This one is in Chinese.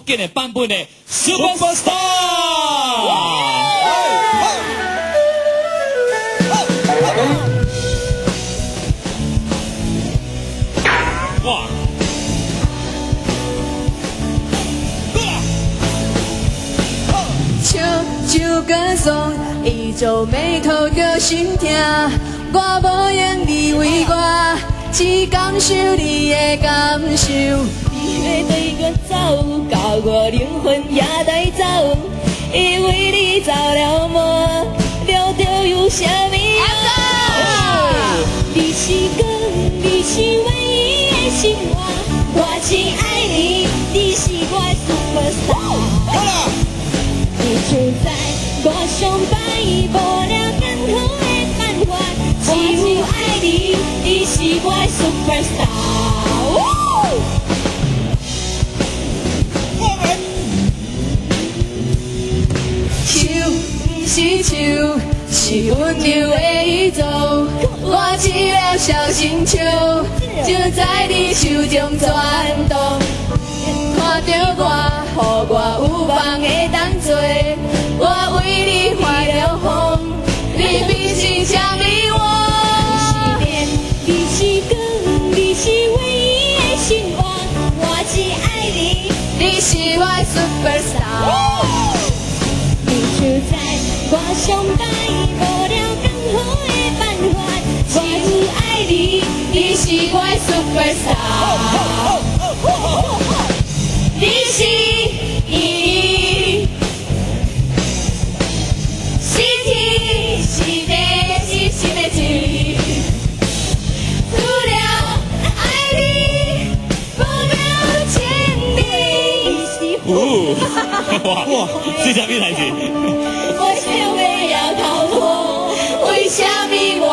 建的版本的 Superstar。哇！手歌颂，伊做眉头着心痛，我无用你为我，只感受你的感受。你要对我走，教我灵魂也带走，因为你走了魔，了着有啥物啊？你是光，你是唯一的心话，我只爱你，你是我的 superstar。你就在我上摆，无了艰苦的办法，只有爱你，你是我的 superstar。手不是手，是温柔的宇宙，我只了小星球，就在你手中转动。看着我，予我有梦会当做，我为你发了疯，你比心相依我。你是光，你是唯一的心话，我只爱你，你是我的 superstar。你就在我上摆，无了艰苦的办法，只有爱你，你是我的 superstar。你是伊，是天是地是心的情，除了爱你，不了千里。哇！这下面来是。我想要逃脱，为什么我？